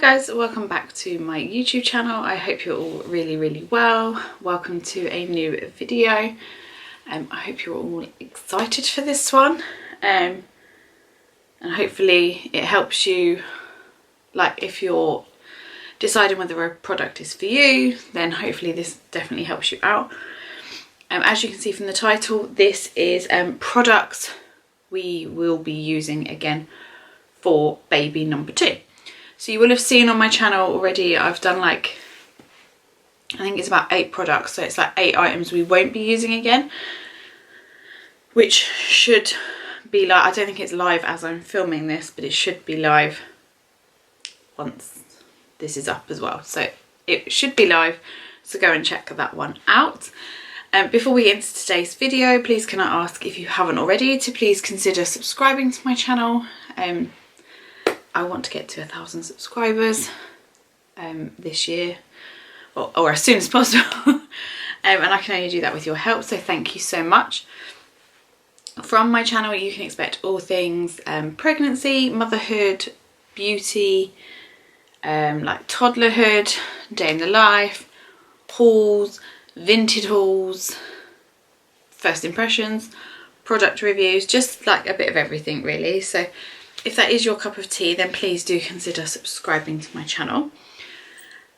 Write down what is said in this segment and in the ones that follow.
guys, welcome back to my YouTube channel. I hope you're all really well. Welcome to a new video. I hope you're all excited for this one, and hopefully it helps you, like if you're deciding whether a product is for you, then hopefully this definitely helps you out. As you can see from the title, this is products we will be using again for baby number 2. So you will have seen on my channel already, I've done like, I think it's about 8 products. So it's like 8 items we won't be using again, which should be like, I don't think it's live as I'm filming this, but it should be live once this is up as well. So it should be live, so go and check that one out. Before we get into today's video, please can I ask, if you haven't already, to please consider subscribing to my channel. I want to get to 1,000 subscribers this year, or as soon as possible. And I can only do that with your help, so thank you so much. From my channel you can expect all things pregnancy, motherhood, beauty, like toddlerhood, day in the life, hauls, Vinted hauls, first impressions, product reviews, just like a bit of everything really. So if that is your cup of tea, then please do consider subscribing to my channel.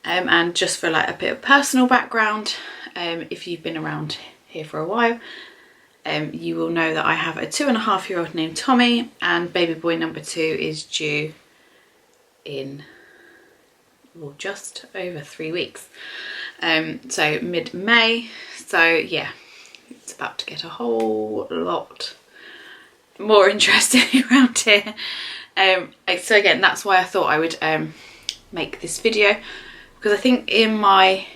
And just for like a bit of personal background, if you've been around here for a while, you will know that I have a 2.5-year-old named Tommy, and baby boy number 2 is due in, well, just over 3 weeks. So mid-May. So yeah, it's about to get a whole lot more interesting around here. So again, that's why I thought I would make this video, because I think in my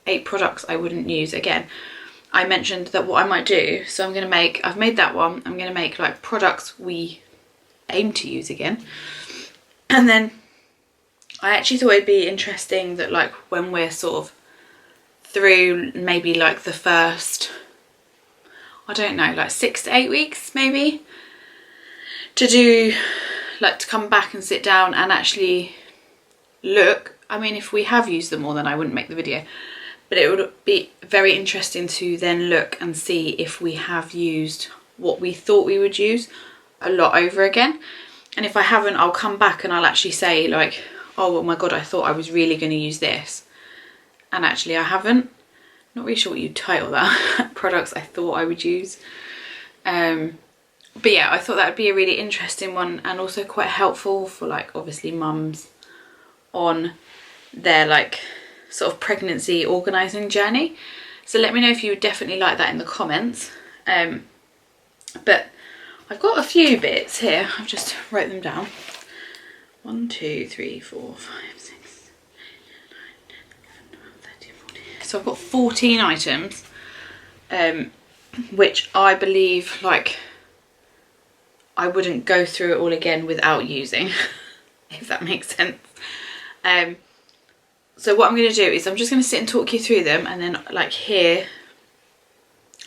8 products I wouldn't use again, I mentioned that what I might do, so I'm going to make, I've made that one, I'm going to make like products we aim to use again. And then I actually thought it'd be interesting that like when we're sort of through maybe like the first, I don't know, like 6 to 8 weeks maybe, to do like, to come back and sit down and actually look. I mean, if we have used them all, then I wouldn't make the video, but it would be very interesting to then look and see if we have used what we thought we would use a lot over again. And if I haven't, I'll come back and I'll actually say like, oh my god, I thought I was really going to use this, and actually I haven't. Not really sure what you'd title that. Products I thought I would use. But yeah, I thought that would be a really interesting one, and also quite helpful for like obviously mums on their like sort of pregnancy organising journey. So let me know if you would definitely like that in the comments. But I've got a few bits here. I've just wrote them down. 1, 2, 3, 4, 5, 6, 7, 8, 9, 10, 11, 12, 13, 14. So I've got 14 items, which I believe like I wouldn't go through it all again without using, if that makes sense. So what I'm going to do is I'm just going to sit and talk you through them, and then like here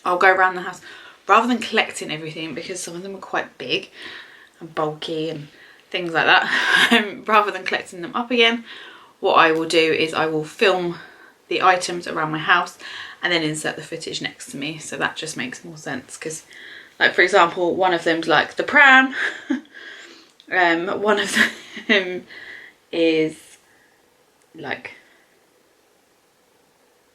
I'll go around the house rather than collecting everything, because some of them are quite big and bulky and things like that. Rather than collecting them up again, what I will do is I will film the items around my house and then insert the footage next to me, so that just makes more sense. Because like for example, one of them's like the pram, one of them is like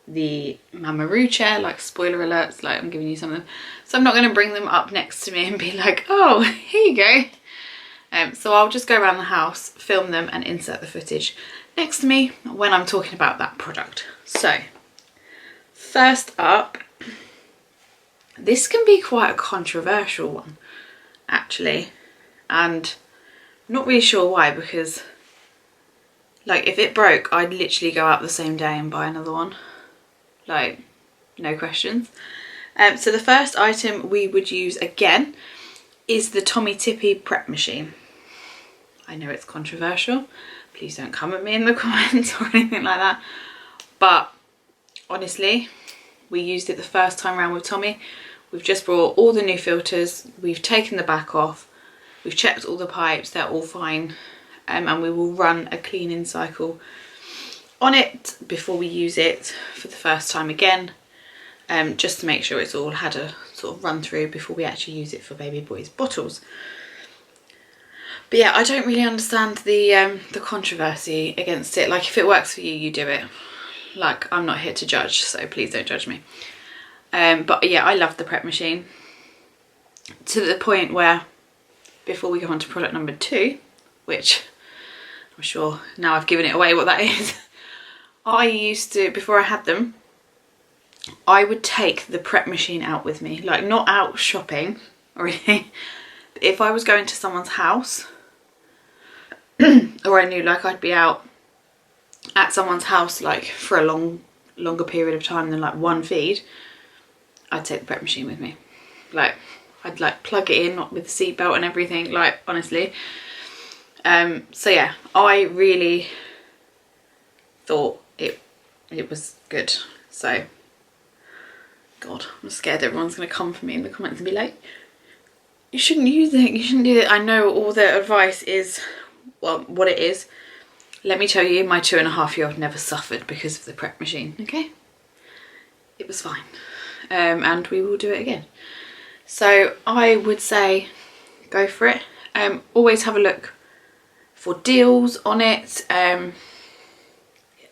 the MamaRoo chair, like spoiler alerts, like I'm giving you some of them, so I'm not going to bring them up next to me and be like, oh here you go. So I'll just go around the house, film them and insert the footage next to me when I'm talking about that product. So first up, this can be quite a controversial one actually, and I'm not really sure why, because like if it broke I'd literally go out the same day and buy another one, like no questions. So the first item we would use again is the Tommee Tippee prep machine. I know it's controversial, please don't come at me in the comments or anything like that, but honestly we used it the first time around with Tommy. We've just brought all the new filters, we've taken the back off, we've checked all the pipes, they're all fine, and we will run a cleaning cycle on it before we use it for the first time again, just to make sure it's all had a sort of run through before we actually use it for baby boys' bottles. But yeah, I don't really understand the controversy against it. Like, if it works for you, you do it. Like, I'm not here to judge, so please don't judge me. But yeah, I love the prep machine, to the point where, before we go on to product number 2, which I'm sure now I've given it away what that is, I used to, before I had them, I would take the prep machine out with me. Like, not out shopping or anything, but if I was going to someone's house, or I knew like I'd be out at someone's house like for a longer period of time than like one feed, I'd take the prep machine with me. Like, I'd like plug it in with the seatbelt and everything, like, honestly. So yeah, I really thought it was good. So, God, I'm scared everyone's going to come for me in the comments and be like, you shouldn't use it, you shouldn't do it. I know all the advice is, well, what it is. Let me tell you, my 2.5-year-old never suffered because of the prep machine, okay? It was fine. And we will do it again. So I would say go for it. Always have a look for deals on it.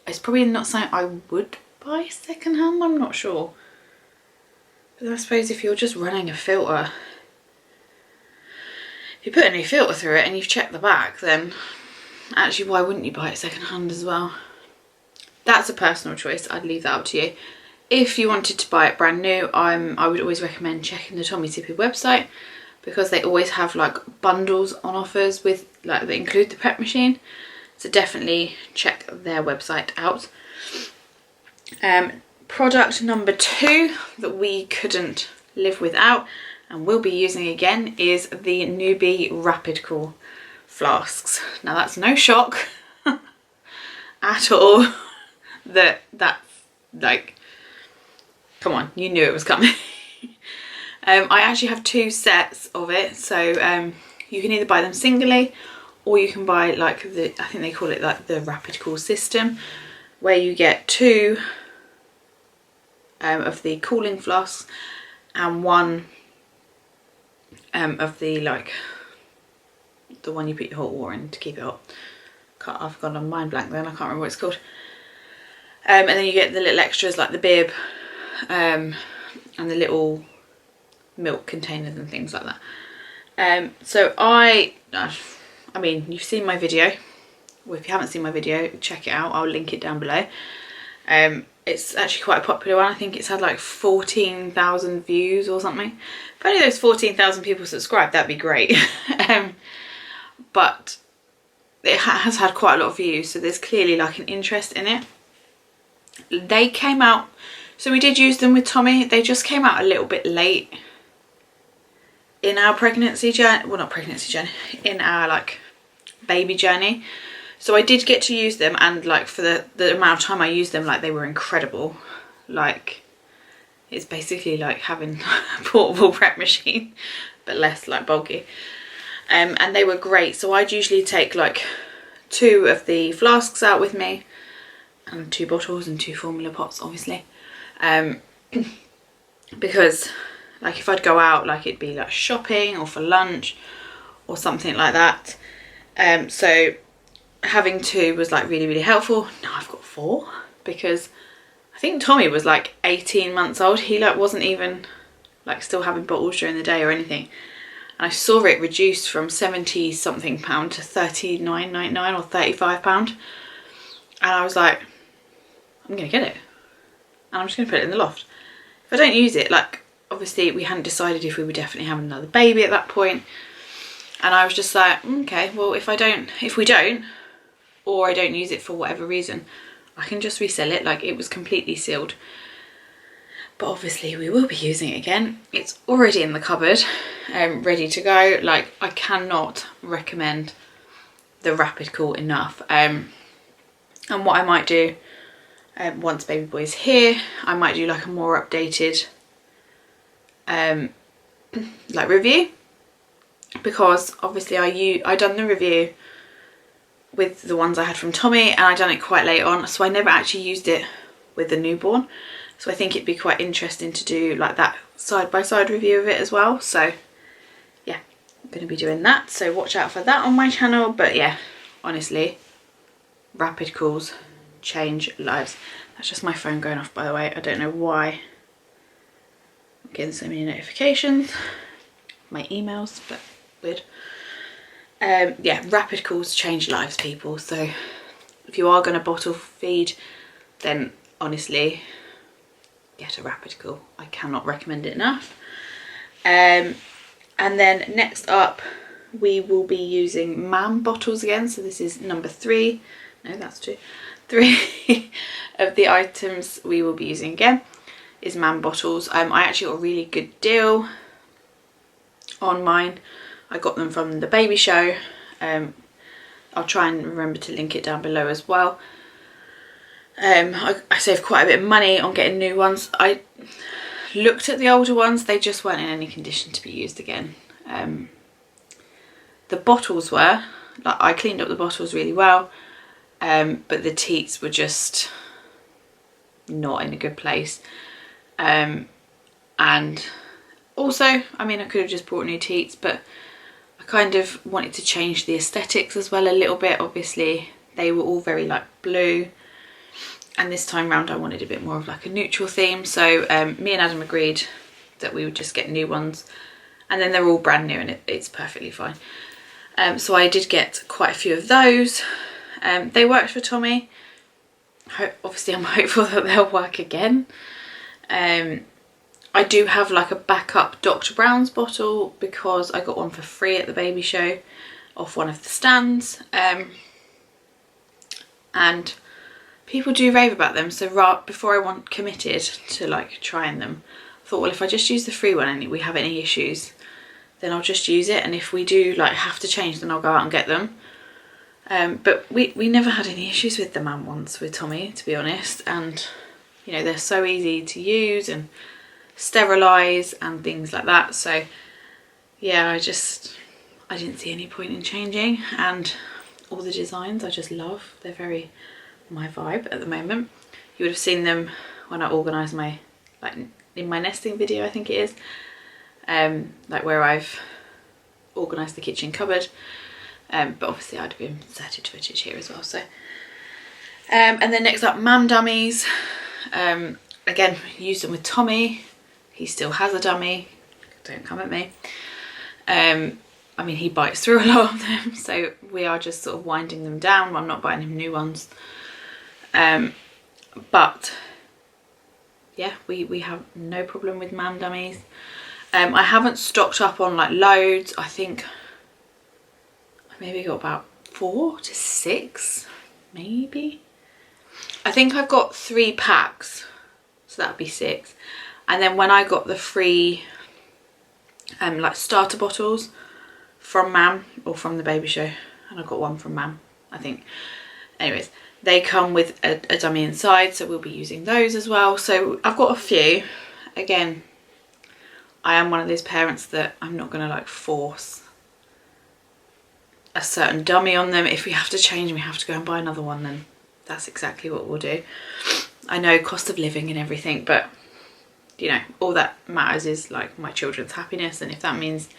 It's probably not something I would buy secondhand, I'm not sure. But I suppose if you're just running a filter, if you put a new filter through it and you've checked the back, then actually why wouldn't you buy it secondhand as well? That's a personal choice. I'd leave that up to you. If you wanted to buy it brand new, I would always recommend checking the Tommy Tippy website, because they always have like bundles on offers with like that include the prep machine. So definitely check their website out. Product number 2 that we couldn't live without and will be using again is the Newbie Rapid Cool flasks. Now that's no shock at all that like, come on, you knew it was coming. I actually have 2 sets of it, so you can either buy them singly, or you can buy like I think they call it like the Rapid Cool system, where you get 2 of the cooling flasks and 1 of the like the one you put your hot water in to keep it hot. I've gone on mind blank then, I can't remember what it's called. And then you get the little extras like the bib and the little milk containers and things like that. So I mean, you've seen my video. Well, if you haven't seen my video, check it out. I'll link it down below. It's actually quite a popular one. I think it's had like 14,000 views or something. If only those 14,000 people subscribed, that'd be great. But it has had quite a lot of views, so there's clearly like an interest in it. They came out, so we did use them with Tommy. They just came out a little bit late in our pregnancy journey. Well, not pregnancy journey, in our like baby journey. So I did get to use them, and like for the amount of time I used them, like they were incredible. Like, it's basically like having a portable prep machine, but less like bulky. And they were great. So I'd usually take like 2 of the flasks out with me, and 2 bottles and 2 formula pots, obviously. Because like if I'd go out, like it'd be like shopping or for lunch or something like that. So having 2 was like really, really helpful. Now I've got 4, because I think Tommy was like 18 months old. He like wasn't even like still having bottles during the day or anything. And I saw it reduced from 70 something pound to 39.99 or 35 pound. And I was like, I'm gonna get it. And I'm just gonna put it in the loft. If I don't use it, like obviously we hadn't decided if we were definitely having another baby at that point. And I was just like, okay, well if we don't, or I don't use it for whatever reason, I can just resell it. Like, it was completely sealed. But obviously we will be using it again. It's already in the cupboard, ready to go. Like, I cannot recommend the Rapid Cool enough. And what I might do, once baby boy's here, I might do like a more updated like review, because obviously I done the review with the ones I had from Tommy, and I done it quite late on, so I never actually used it with the newborn. So I think it'd be quite interesting to do like that side-by-side review of it as well. So yeah, I'm going to be doing that, so watch out for that on my channel. But yeah, honestly, rapid cools change lives. That's just my phone going off, by the way. I don't know why I'm getting so many notifications, my emails, but weird. Yeah, rapid cools change lives, people. So if you are going to bottle feed, then honestly get a rapid cool. I cannot recommend it enough. And then next up we will be using Mam bottles again. So this is number 3. No, that's 2. 3 of the items we will be using again is Mam bottles. I actually got a really good deal on mine. I got them from the baby show. I'll try and remember to link it down below as well. I saved quite a bit of money on getting new ones. I looked at the older ones, they just weren't in any condition to be used again. The bottles were, like, I cleaned up the bottles really well, but the teats were just not in a good place. And also, I mean, I could have just bought new teats, but I kind of wanted to change the aesthetics as well a little bit. Obviously they were all very like blue, and this time round I wanted a bit more of like a neutral theme. So me and Adam agreed that we would just get new ones, and then they're all brand new, and it's perfectly fine. So I did get quite a few of those. They worked for Tommy. Obviously I'm hopeful that they'll work again. I do have like a backup Dr. Brown's bottle because I got one for free at the baby show off one of the stands. And people do rave about them, so before I committed to like trying them, I thought, well, if I just use the free one and we have any issues, then I'll just use it, and if we do like have to change, then I'll go out and get them. But we never had any issues with the Mam ones with Tommy, to be honest, and you know, they're so easy to use and sterilise and things like that. So yeah, I didn't see any point in changing, and all the designs I just love. They're very my vibe at the moment. You would have seen them when I organised my, like in my nesting video, I think it is, like where I've organised the kitchen cupboard, but obviously I'd have inserted footage here as well. So and then next up, Mam dummies. Again, used them with Tommy. He still has a dummy, don't come at me. I mean, he bites through a lot of them, so we are just sort of winding them down. I'm not buying him new ones. But yeah, we have no problem with Mam dummies. I haven't stocked up on like loads. I think I maybe got about 4 to 6, maybe. I think I've got 3 packs, so that'd be 6. And then when I got the free like starter bottles from Mam, or from the baby show, and I got one from Mam, I think. Anyways, they come with a dummy inside, so we'll be using those as well. So I've got a few. Again, I am one of those parents that I'm not going to like force a certain dummy on them. If we have to change and we have to go and buy another one, then that's exactly what we'll do. I know cost of living and everything, but you know, all that matters is like my children's happiness, and if that means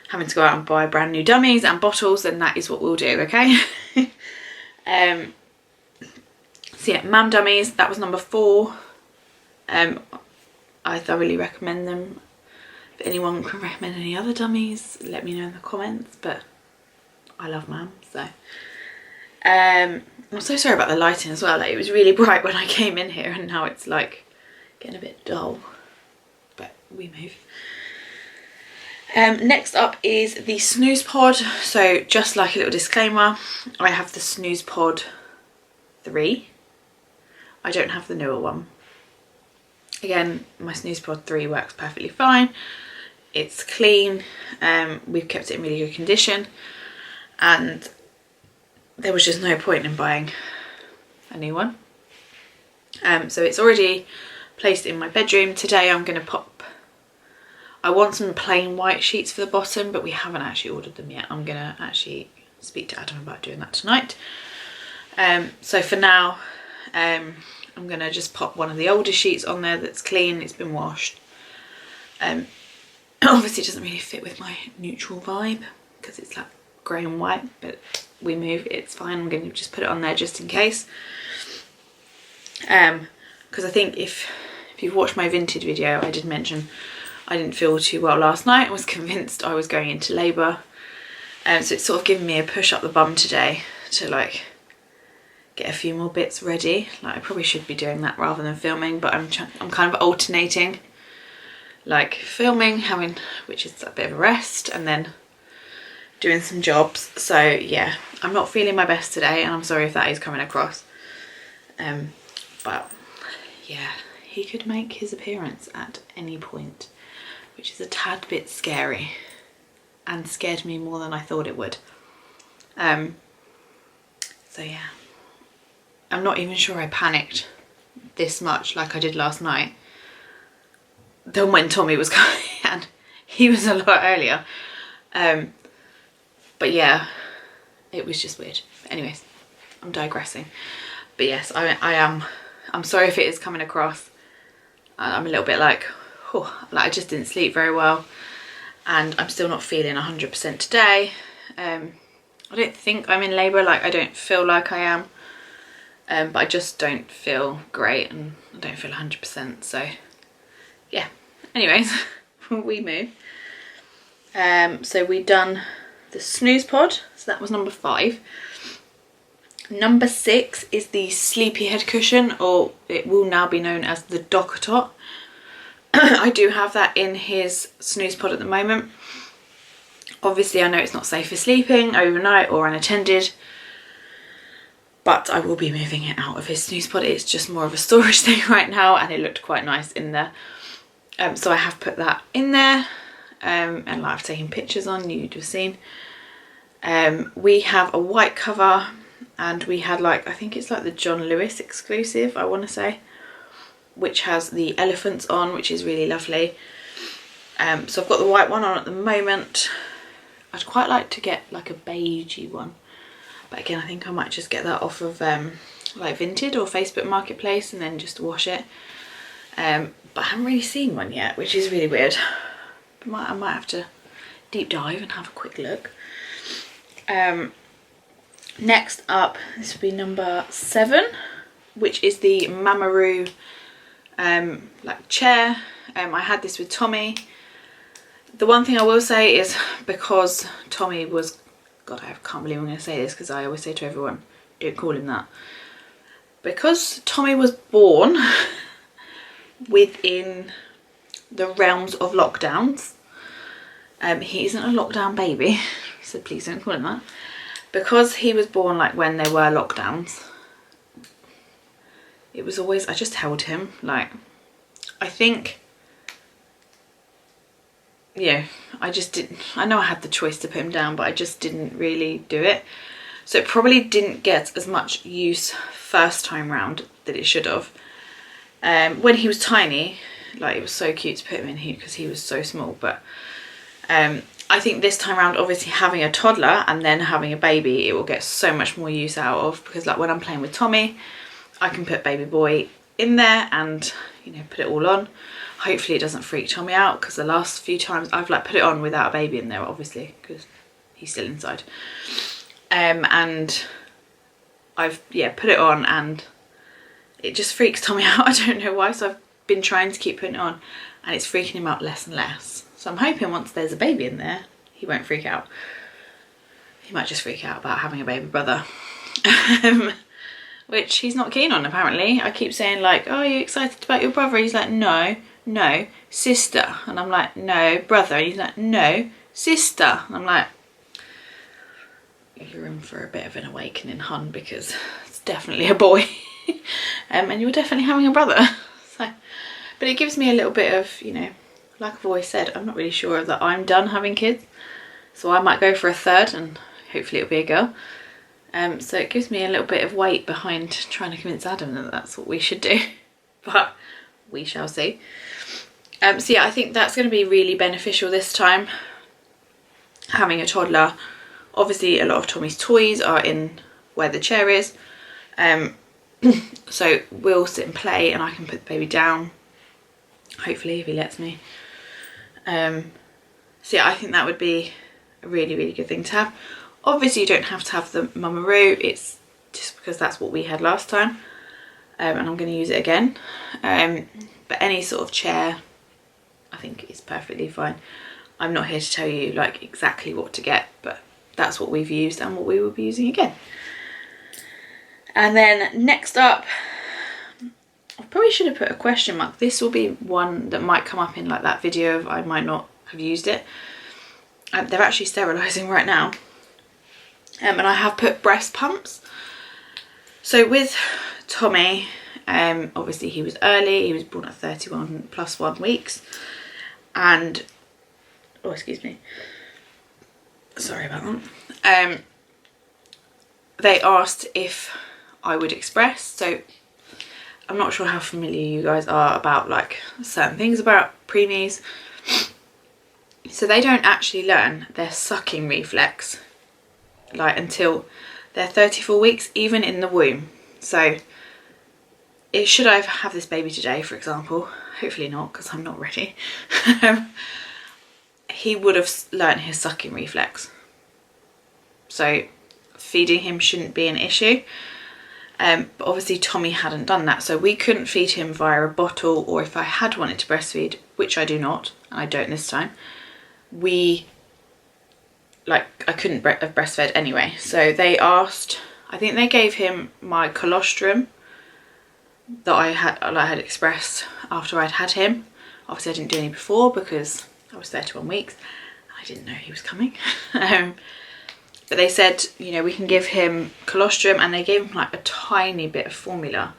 having to go out and buy brand new dummies and bottles, then that is what we'll do, okay? So yeah, Mam dummies, that was number 4. I thoroughly recommend them. If anyone can recommend any other dummies, let me know in the comments, but I love Mam, so. I'm so sorry about the lighting as well. Like, it was really bright when I came in here, and now it's like getting a bit dull, but we move. Next up is the Snooze Pod. So just like a little disclaimer, I have the Snooze Pod 3. I don't have the newer one. Again, my Snooze Pod 3 works perfectly fine. It's clean. We've kept it in really good condition, and there was just no point in buying a new one. So it's already placed in my bedroom. Today I'm going to pop, I want some plain white sheets for the bottom, but we haven't actually ordered them yet. I'm going to actually speak to Adam about doing that tonight. So for now, I'm going to just pop one of the older sheets on there that's clean, it's been washed. Obviously it doesn't really fit with my neutral vibe because it's like grey and white, but we move, it's fine. I'm going to just put it on there just in case. Because I think if you've watched my Vinted video, I did mention I didn't feel too well last night. I was convinced I was going into labour. So it's sort of given me a push up the bum today to like get a few more bits ready. Like I probably should be doing that rather than filming, but I'm kind of alternating, like filming, which is a bit of a rest, and then doing some jobs. So yeah, I'm not feeling my best today, and I'm sorry if that is coming across. But yeah, he could make his appearance at any point, which is a tad bit scary and scared me more than I thought it would. So yeah, I'm not even sure I panicked this much like I did last night. Then when Tommy was coming, and he was a lot earlier. But yeah, it was just weird. Anyways, I'm digressing. But yes, I'm sorry if it is coming across. I'm a little bit like I just didn't sleep very well, and I'm still not feeling 100% today. I don't think I'm in labour, like I don't feel like I am. But I just don't feel great, and I don't feel 100%, so yeah. Anyways, we move. So we done the Snooze Pod, so that was number 5. Number 6 is the Sleepyhead cushion, or it will now be known as the Docker-Tot. I do have that in his Snooze Pod at the moment. Obviously I know it's not safe for sleeping overnight or unattended, but I will be moving it out of his Snooze Pod. It's just more of a storage thing right now, and it looked quite nice in there. So I have put that in there, and like I've taken pictures on, you'd have seen. We have a white cover, and we had like, I think it's like the John Lewis exclusive, I want to say, which has the elephants on, which is really lovely. So I've got the white one on at the moment. I'd quite like to get like a beigey one, but again I think I might just get that off of like Vinted or Facebook Marketplace and then just wash it. But I haven't really seen one yet, which is really weird. I might have to deep dive and have a quick look. Next up, this will be number 7, which is the MamaRoo like chair. I had this with Tommy. The one thing I will say is, because Tommy was, God, I can't believe I'm going to say this because I always say to everyone, don't call him that. Because Tommy was born within the realms of lockdowns, he isn't a lockdown baby, so please don't call him that. Because he was born like when there were lockdowns, it was always, I just held him, like, I think, yeah, I just didn't, I know I had the choice to put him down, but I just didn't really do it. So it probably didn't get as much use first time round that it should have. When he was tiny, like, it was so cute to put him in here because he was so small, but I think this time around, obviously having a toddler and then having a baby, it will get so much more use out of, because like when I'm playing with Tommy, I can put baby boy in there and, you know, put it all on. Hopefully it doesn't freak Tommy out, because the last few times I've like put it on without a baby in there, obviously, because he's still inside. And I've, yeah, put it on and it just freaks Tommy out. I don't know why, so I've been trying to keep putting it on and it's freaking him out less and less. So I'm hoping once there's a baby in there, he won't freak out. He might just freak out about having a baby brother. Which he's not keen on, apparently. I keep saying like, oh, are you excited about your brother? He's like, no, sister. And I'm like, no, brother. And he's like, no, sister. And I'm like, you're in for a bit of an awakening, hun, because it's definitely a boy. And you're definitely having a brother. So, but it gives me a little bit of, you know, like I've always said, I'm not really sure that I'm done having kids. So I might go for a third and hopefully it'll be a girl. So it gives me a little bit of weight behind trying to convince Adam that that's what we should do, but we shall see. So yeah, I think that's going to be really beneficial this time, having a toddler Obviously a lot of Tommy's toys are in where the chair is, so we'll sit and play and I can put the baby down, hopefully, if he lets me. So yeah, I think that would be a really, really good thing to have. Obviously you don't have to have the MamaRoo, it's just because that's what we had last time, and I'm going to use it again. But any sort of chair I think is perfectly fine. I'm not here to tell you like exactly what to get, but that's what we've used and what we will be using again. And then next up, I probably should have put a question mark. This will be one that might come up in like that video of I might not have used it. They're actually sterilising right now. And I have put breast pumps. So with Tommy, obviously he was early. He was born at 31 plus 1 weeks. And, oh, excuse me. Sorry about that. They asked if I would express. So I'm not sure how familiar you guys are about like certain things about preemies. So they don't actually learn their sucking reflex like until they're 34 weeks, even in the womb. So should I have this baby today, for example, hopefully not because I'm not ready, he would have learnt his sucking reflex. So feeding him shouldn't be an issue. But obviously Tommy hadn't done that, so we couldn't feed him via a bottle, or if I had wanted to breastfeed, which I do not, and I don't this time, I couldn't have breastfed anyway. So they asked, I think they gave him my colostrum that I had expressed after I'd had him. Obviously I didn't do any before because I was 31 weeks. I didn't know he was coming. But they said, you know, we can give him colostrum, and they gave him like a tiny bit of formula,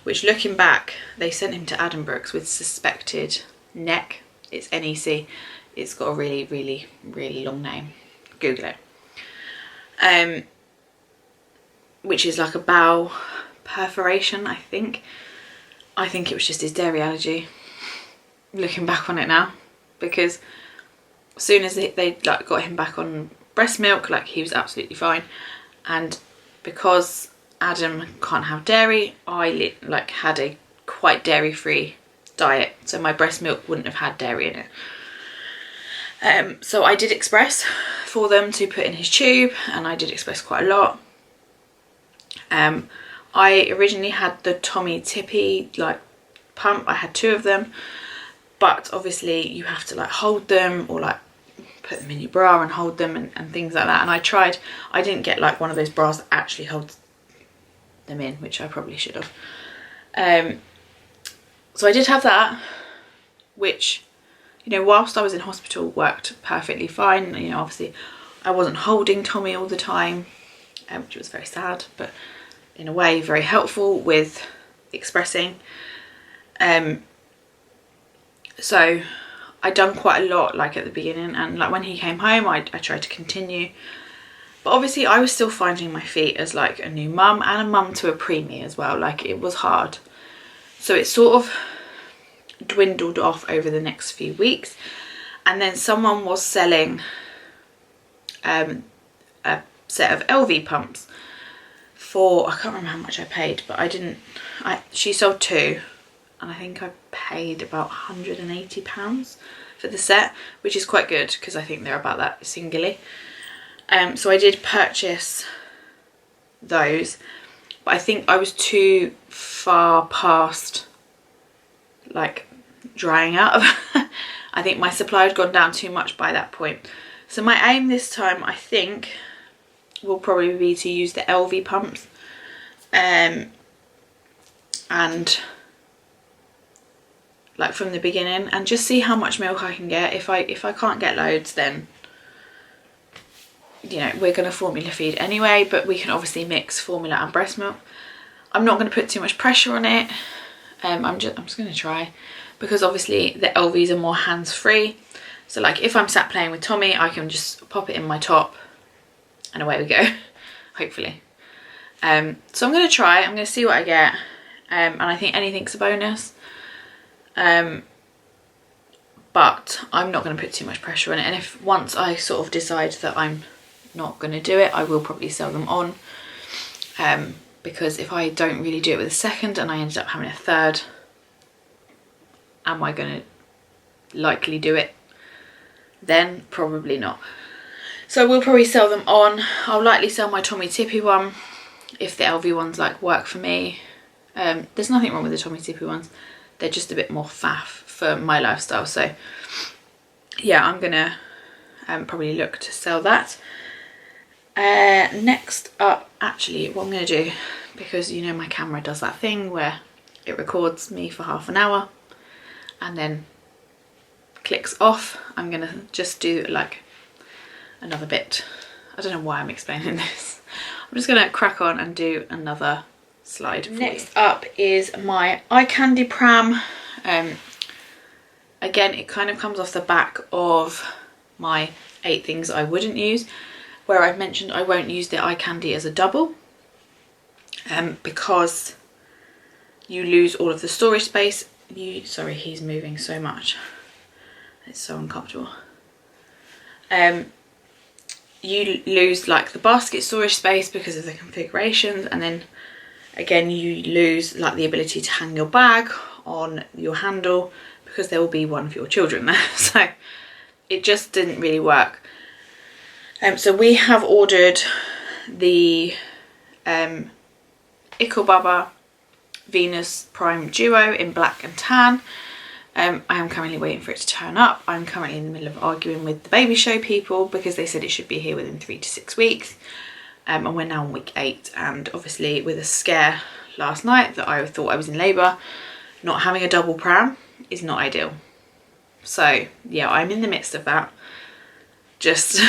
which looking back, they sent him to Addenbrooke's with suspected neck. It's NEC. It's got a really, really, really long name. Google it. Which is like a bowel perforation, I think. I think it was just his dairy allergy, looking back on it now, because as soon as they like got him back on breast milk, like he was absolutely fine. And because Adam can't have dairy, I like had a quite dairy free diet, so my breast milk wouldn't have had dairy in it. So I did express for them to put in his tube, and I did express quite a lot. I originally had the Tommy Tippy like pump. I had 2 of them, but obviously you have to like hold them or like put them in your bra and hold them and things like that. And I tried, I didn't get like one of those bras that actually holds them in, which I probably should have. So I did have that, which, you know, whilst I was in hospital worked perfectly fine. You know, obviously I wasn't holding Tommy all the time, which was very sad, but in a way very helpful with expressing. So I'd done quite a lot like at the beginning, and like when he came home I tried to continue, but obviously I was still finding my feet as like a new mum and a mum to a preemie as well. Like it was hard, so it sort of dwindled off over the next few weeks. And then someone was selling a set of LV pumps for, I can't remember how much I paid, but she sold 2, and I think I paid about £180 for the set, which is quite good because I think they're about that singly. So I did purchase those, but I think I was too far past like drying out. I think my supply had gone down too much by that point. So my aim this time, I think, will probably be to use the LV pumps, and like from the beginning, and just see how much milk I can get. If I can't get loads, then you know we're going to formula feed anyway, but we can obviously mix formula and breast milk. I'm not going to put too much pressure on it. I'm just going to try, because obviously the LVs are more hands-free. So like if I'm sat playing with Tommy, I can just pop it in my top and away we go, hopefully. So I'm going to try, I'm going to see what I get, and I think anything's a bonus. But I'm not going to put too much pressure on it, and if once I sort of decide that I'm not going to do it. I will probably sell them on, because if I don't really do it with a second and I ended up having a third, am I going to likely do it then? Probably not. So we'll probably sell them on. I'll likely sell my Tommy Tippy one if the LV ones like work for me. There's nothing wrong with the Tommy Tippy ones. They're just a bit more faff for my lifestyle. So yeah, I'm gonna probably look to sell that. Next up, actually, what I'm gonna do, because you know my camera does that thing where it records me for half an hour and then clicks off, I'm gonna just do like another bit. I don't know why I'm explaining this. I'm just gonna crack on and do another slide for you. Next up is my eye candy pram. Again, it kind of comes off the back of my 8 things I wouldn't use, where I've mentioned I won't use the eye candy as a double, because you lose all of the storage space. Sorry, he's moving so much. It's so uncomfortable. You lose like the basket storage space because of the configurations, and then again you lose like the ability to hang your bag on your handle because there will be one for your children there. So it just didn't really work. So we have ordered the Ickle Bubba Venus Prime Duo in black and tan. I am currently waiting for it to turn up. I'm currently in the middle of arguing with the baby show people because they said it should be here within 3 to 6 weeks. And we're now on week 8, and obviously with a scare last night that I thought I was in labour, not having a double pram is not ideal. So yeah, I'm in the midst of that. Just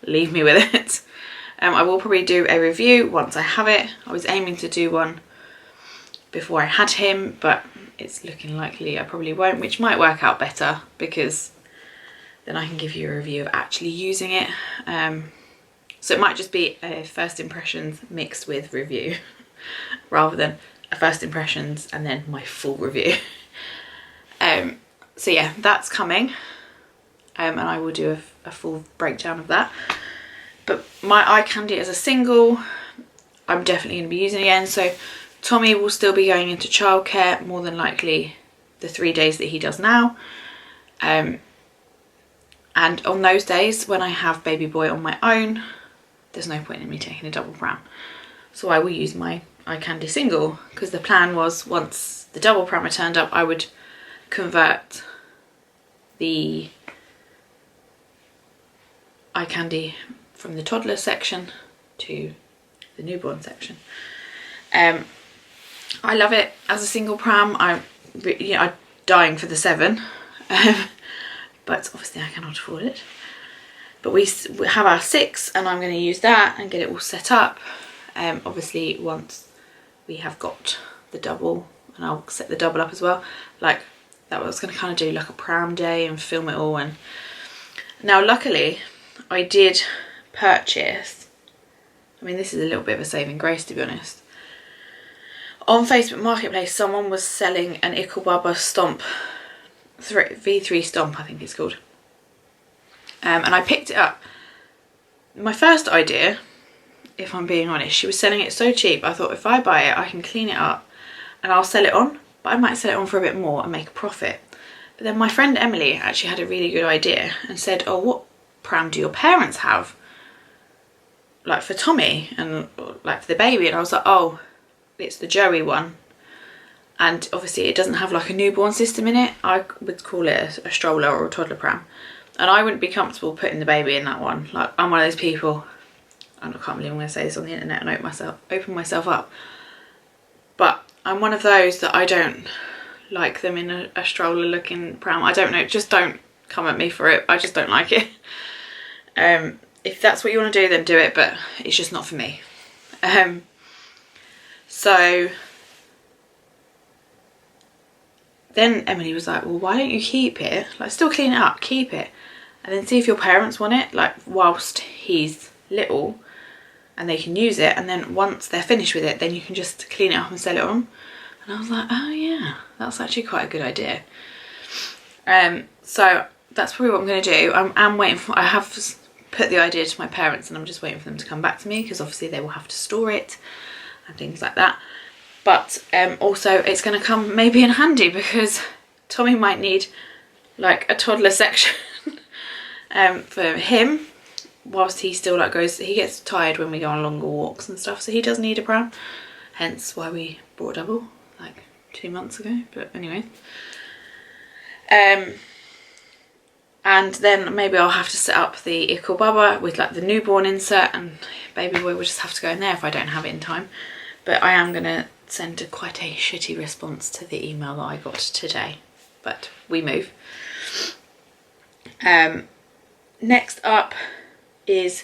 leave me with it. I will probably do a review once I have it. I was aiming to do one before I had him, but it's looking likely I probably won't, which might work out better because then I can give you a review of actually using it. So it might just be a first impressions mixed with review rather than a first impressions and then my full review. So yeah, that's coming, and I will do a full breakdown of that. But my eye candy as a single, I'm definitely going to be using again. So Tommy will still be going into childcare, more than likely the 3 days that he does now. And on those days when I have baby boy on my own, there's no point in me taking a double pram. So I will use my eye candy single, because the plan was once the double pram turned up, I would convert the eye candy from the toddler section to the newborn section. I love it as a single pram. I'm dying for the 7, but obviously I cannot afford it. But we have our 6, and I'm going to use that and get it all set up. Obviously once we have got the double, and I'll set the double up as well. Like that, I was going to kind of do like a pram day and film it all. And now luckily I did purchase, I mean this is a little bit of a saving grace to be honest. On Facebook Marketplace someone was selling an Ickle Bubba Stomp, V3 Stomp I think it's called. And I picked it up. My first idea, if I'm being honest, she was selling it so cheap, I thought if I buy it I can clean it up and I'll sell it on, but I might sell it on for a bit more and make a profit. But then my friend Emily actually had a really good idea and said, oh, what pram do your parents have? Like for Tommy and like for the baby. And I was like, oh, it's the Joey one. And obviously it doesn't have like a newborn system in it. I would call it a stroller or a toddler pram. And I wouldn't be comfortable putting the baby in that one. Like I'm one of those people, and I can't believe I'm going to say this on the internet and open myself up. But I'm one of those that I don't like them in a stroller looking pram. I don't know, just don't come at me for it. I just don't like it. If that's what you want to do, then do it, but it's just not for me. So then Emily was like, well, why don't you keep it? Like still clean it up, keep it. And then see if your parents want it, like whilst he's little, and they can use it. And then once they're finished with it, then you can just clean it up and sell it on. And I was like, oh yeah, that's actually quite a good idea. So that's probably what I'm going to do. I'm waiting for, I have put the idea to my parents and I'm just waiting for them to come back to me, because obviously they will have to store it and things like that. But also it's going to come maybe in handy, because Tommy might need like a toddler section for him, whilst he still like he gets tired when we go on longer walks and stuff, so he does need a pram, hence why we bought a double like 2 months ago. But anyway, and then maybe I'll have to set up the Ickle Bubba with like the newborn insert, and baby boy will just have to go in there if I don't have it in time. But I am going to send quite a shitty response to the email that I got today, but we move. Next up is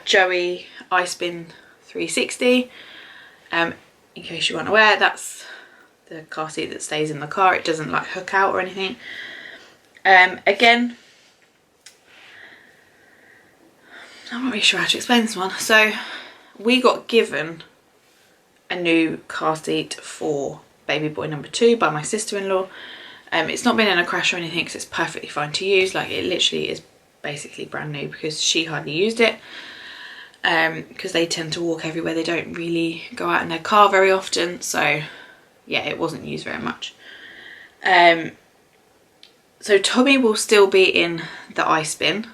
Joey iSpin 360. In case you weren't aware, that's the car seat that stays in the car. It doesn't like hook out or anything. Again, I'm not really sure how to explain this one. So we got given a new car seat for baby boy number 2 by my sister-in-law. It's not been in a crash or anything, because it's perfectly fine to use. Like, it literally is basically brand new, because she hardly used it, because they tend to walk everywhere. They don't really go out in their car very often, so yeah, it wasn't used very much. So Tommy will still be in the iSpin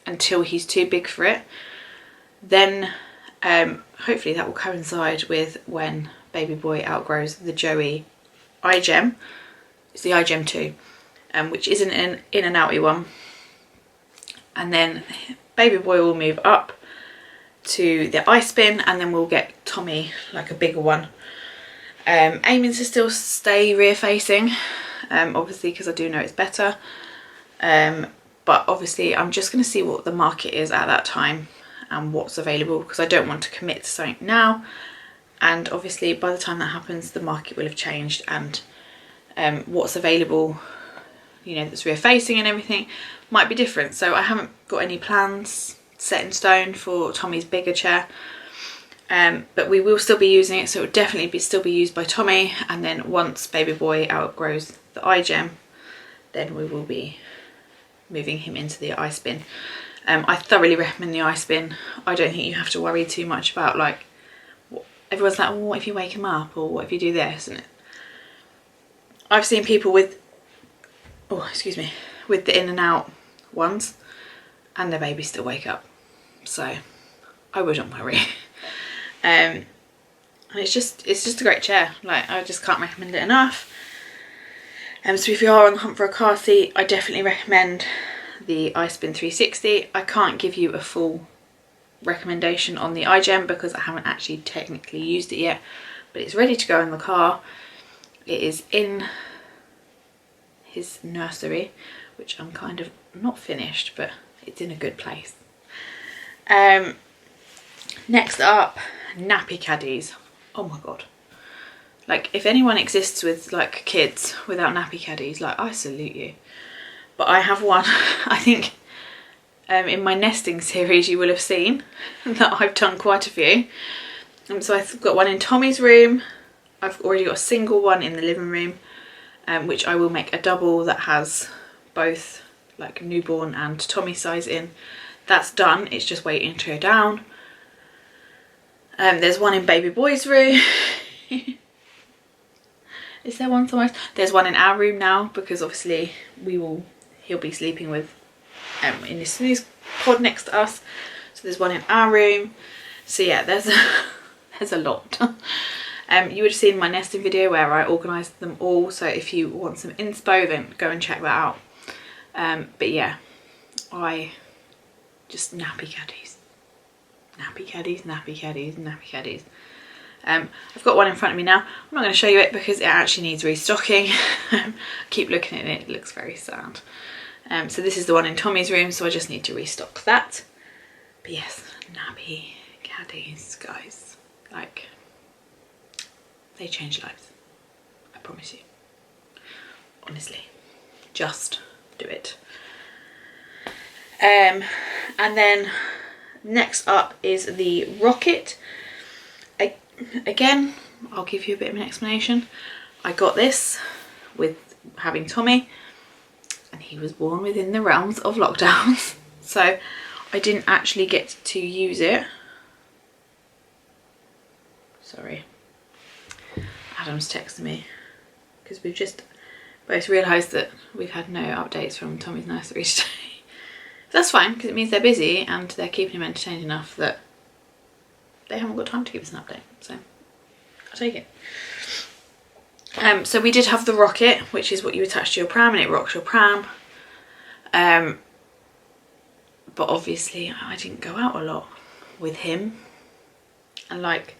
until he's too big for it. Then hopefully that will coincide with when baby boy outgrows the Joey iGem. It's the iGem 2, which isn't an in and outy one. And then baby boy will move up to the iSpin, and then we'll get Tommy like a bigger one. Aiming to still stay rear facing, obviously, because I do know it's better. But obviously I'm just going to see what the market is at that time and what's available, because I don't want to commit to something now. And obviously by the time that happens, the market will have changed, and what's available, you know, that's rear facing and everything might be different. So I haven't got any plans set in stone for Tommy's bigger chair, but we will still be using it, so it will definitely still be used by Tommy. And then once baby boy outgrows the iGem, then we will be moving him into the iSpin. I thoroughly recommend the iSpin. I don't think you have to worry too much about like everyone's like, well, what if you wake him up, or what if you do this? And I've seen people with, oh excuse me, with the in and out ones, and their babies still wake up, so I wouldn't worry. And it's just a great chair. Like, I just can't recommend it enough. So if you are on the hunt for a car seat, I definitely recommend the iSpin 360. I can't give you a full recommendation on the iGem because I haven't actually technically used it yet, but it's ready to go in the car. It is in his nursery, which I'm kind of not finished, but it's in a good place. Next up, nappy caddies. Oh my god, like if anyone exists with like kids without nappy caddies, like I salute you. But I have one. I think in my nesting series you will have seen that I've done quite a few. So I've got one in Tommy's room. I've already got a single one in the living room, which I will make a double that has both like newborn and Tommy size in. That's done, it's just waiting to go down. There's one in baby boy's room. Is there one somewhere else? There's one in our room now, because obviously he'll be sleeping with in his Snooze Pod next to us. So there's one in our room. So yeah, there's a lot. You would have seen my nesting video where I organised them all, so if you want some inspo then go and check that out. But yeah, I just nappy caddies. Nappy caddies, nappy caddies, nappy caddies. I've got one in front of me now. I'm not going to show you it because it actually needs restocking. I keep looking at it, it looks very sad. So this is the one in Tommy's room, so I just need to restock that. But yes, nappy caddies, guys, like, they change lives, I promise you. Honestly, just do it. And then next up is the Rocket. Again, I'll give you a bit of an explanation. I got this with having Tommy, and he was born within the realms of lockdowns. So I didn't actually get to use it. Sorry, Adam's texting me because we've just both realised that we've had no updates from Tommy's nursery today. That's fine, because it means they're busy and they're keeping him entertained enough that they haven't got time to give us an update, so I'll take it. So we did have the rocket, which is what you attach to your pram and it rocks your pram. But obviously I didn't go out a lot with him and like,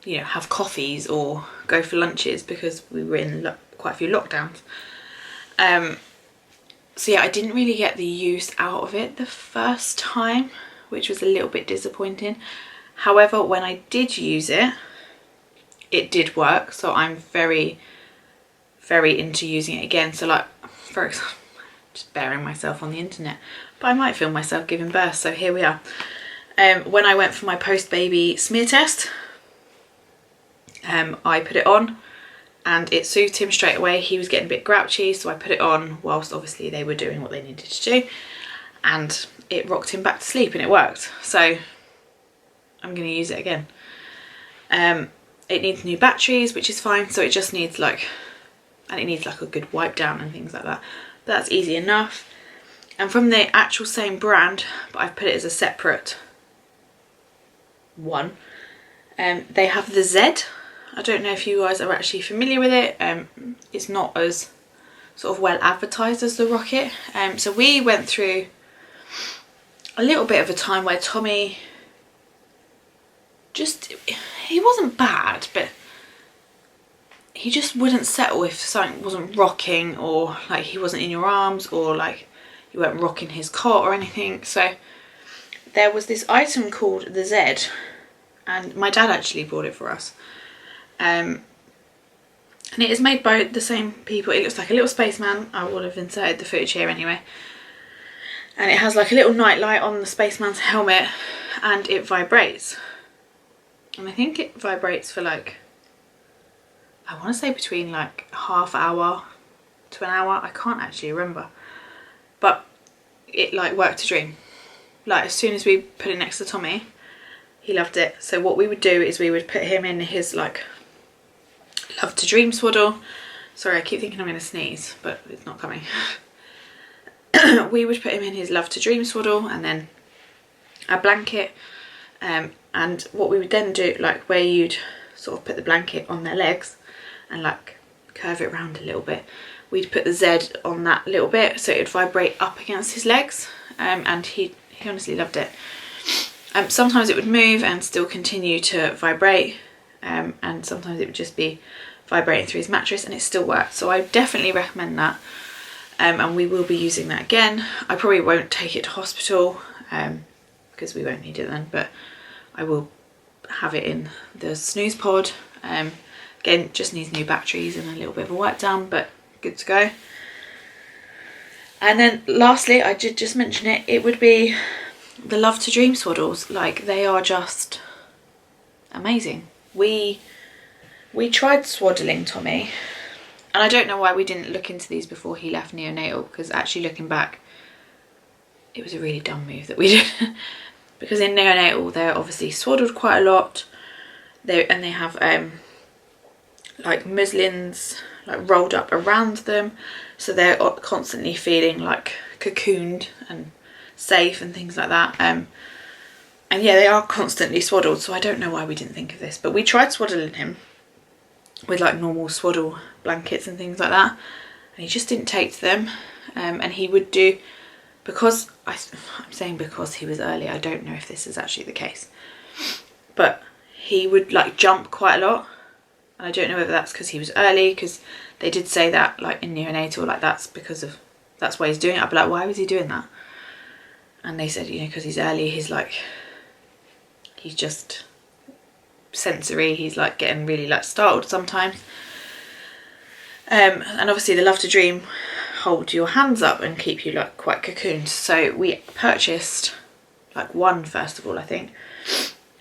you know, have coffees or go for lunches because we were in quite a few lockdowns. So yeah, I didn't really get the use out of it the first time, which was a little bit disappointing. However, when I did use it, it did work. So I'm very, very into using it again. So like, for example, just bearing myself on the internet, but I might film myself giving birth. So here we are. When I went for my post-baby smear test, I put it on and it soothed him straight away. He was getting a bit grouchy, so I put it on whilst obviously they were doing what they needed to do, and it rocked him back to sleep and it worked. So I'm going to use it again. It needs new batteries, which is fine, so it just needs like, and it needs like a good wipe down and things like that. But that's easy enough. And from the actual same brand, but I've put it as a separate one, they have the Z. I don't know if you guys are actually familiar with it. It's not as sort of well advertised as the rocket. So we went through a little bit of a time where Tommy just, he wasn't bad, but he just wouldn't settle if something wasn't rocking, or like he wasn't in your arms, or like you weren't rocking his cot or anything. So there was this item called the Z, and my dad actually bought it for us. And it is made by the same people. It looks like a little spaceman. I would have inserted the footage here anyway. And it has like a little night light on the spaceman's helmet, and it vibrates. And I think it vibrates for like, I want to say between like half hour to an hour. I can't actually remember. But it like worked a dream. Like as soon as we put it next to Tommy, he loved it. So what we would do is we would put him in his like Love to Dream swaddle. Sorry, I keep thinking I'm going to sneeze, but it's not coming. We would put him in his Love to Dream swaddle and then a blanket. And what we would then do, like where you'd sort of put the blanket on their legs and like curve it around a little bit, we'd put the Z on that little bit so it would vibrate up against his legs. And he honestly loved it. Sometimes it would move and still continue to vibrate, and sometimes it would just be vibrating through his mattress, and it still worked. So I definitely recommend that, and we will be using that again. I probably won't take it to hospital because we won't need it then, but I will have it in the Snooze Pod. Again, just needs new batteries and a little bit of a wipe down, but good to go. And then lastly, I did just mention it, it would be the Love to Dream swaddles. Like, they are just amazing. We tried swaddling Tommy, and I don't know why we didn't look into these before he left neonatal, because actually looking back, it was a really dumb move that we did. Because in neonatal they're obviously swaddled quite a lot, and they have like muslins like rolled up around them, so they're constantly feeling like cocooned and safe and things like that. And yeah, they are constantly swaddled, so I don't know why we didn't think of this, but we tried swaddling him with like normal swaddle blankets and things like that, and he just didn't take to them. And he would do, because I'm saying because he was early, I don't know if this is actually the case, but he would like jump quite a lot, and I don't know whether that's because he was early, because they did say that like in neonatal, like that's why he's doing it. I'd be like, why was he doing that? And they said, you know, because he's early, he's just sensory, he's like getting really like startled sometimes. And obviously the Love to Dream hold your hands up and keep you like quite cocooned. So we purchased like one first of all, I think,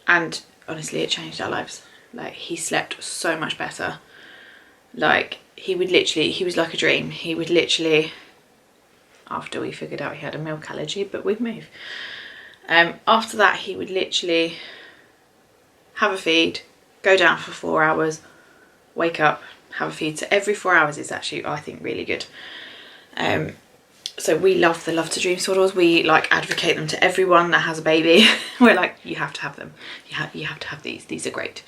and honestly it changed our lives. Like, he slept so much better. Like, he was like a dream. He would literally, after we figured out he had a milk allergy, but we'd move. After that, he would literally have a feed, go down for 4 hours, wake up, have a feed. So every 4 hours is actually, I think, really good. So we love the Love to Dream swaddles. We like advocate them to everyone that has a baby. We're like, you have to have them. You have to have these. These are great.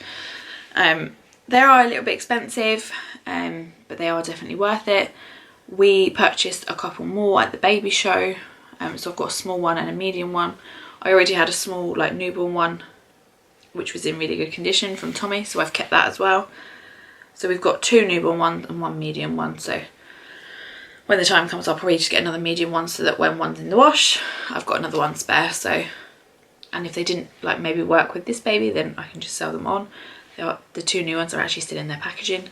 They are a little bit expensive, but they are definitely worth it. We purchased a couple more at the baby show. So I've got a small one and a medium one. I already had a small like newborn one, which was in really good condition from Tommy, so I've kept that as well. So we've got 2 newborn ones and 1 medium one. So when the time comes, I'll probably just get another medium one, so that when one's in the wash, I've got another one spare. So, and if they didn't like maybe work with this baby, then I can just sell them on. The 2 new ones are actually still in their packaging.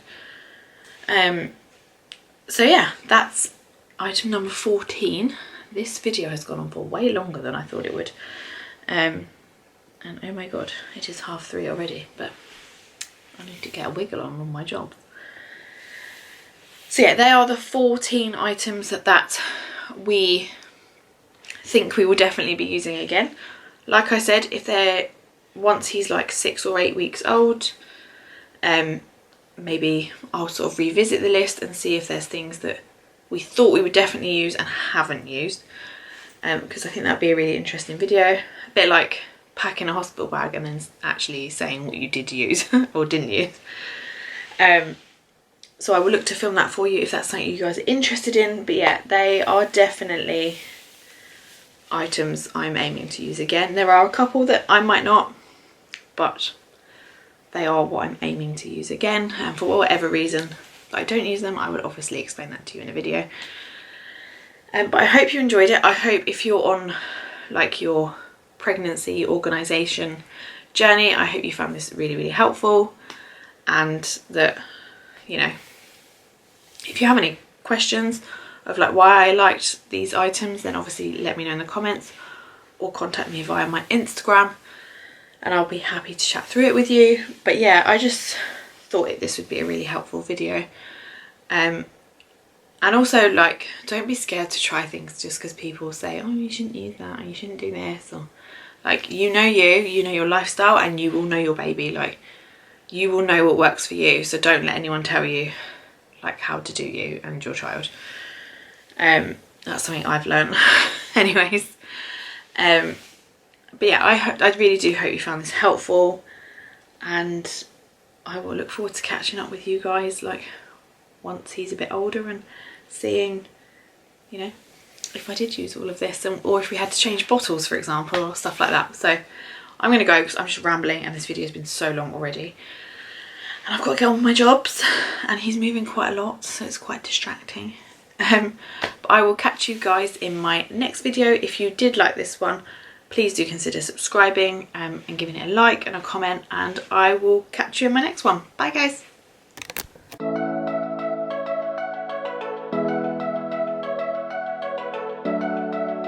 So yeah, that's item number 14. This video has gone on for way longer than I thought it would. And oh my god, it is 3:30 already, but I need to get a wiggle on my job. So yeah, they are the 14 items that we think we will definitely be using again. Like I said, if they're, once he's like 6 or 8 weeks old, maybe I'll sort of revisit the list and see if there's things that we thought we would definitely use and haven't used, because I think that'd be a really interesting video. A bit like packing a hospital bag and then actually saying what you did use or didn't use. So I will look to film that for you if that's something you guys are interested in. But yeah, they are definitely items I'm aiming to use again. There are a couple that I might not, but they are what I'm aiming to use again. And for whatever reason I don't use them, I would obviously explain that to you in a video. But I hope you enjoyed it. I hope if you're on like your pregnancy organisation journey, I hope you found this really, really helpful, and that, you know, if you have any questions of like why I liked these items, then obviously let me know in the comments or contact me via my Instagram and I'll be happy to chat through it with you. But yeah, I just thought this would be a really helpful video. And also, like, don't be scared to try things just because people say, oh, you shouldn't use that, or you shouldn't do this, or like, you know your lifestyle, and you will know your baby. Like, you will know what works for you, so don't let anyone tell you like how to do you and your child. That's something I've learned anyways. But yeah, I really do hope you found this helpful, and I will look forward to catching up with you guys like once he's a bit older and seeing, you know, if I did use all of this, or if we had to change bottles, for example, or stuff like that. So I'm gonna go because I'm just rambling and this video has been so long already. And I've got to get on with my jobs, and he's moving quite a lot, so it's quite distracting. But I will catch you guys in my next video. If you did like this one, please do consider subscribing and giving it a like and a comment, and I will catch you in my next one. Bye guys.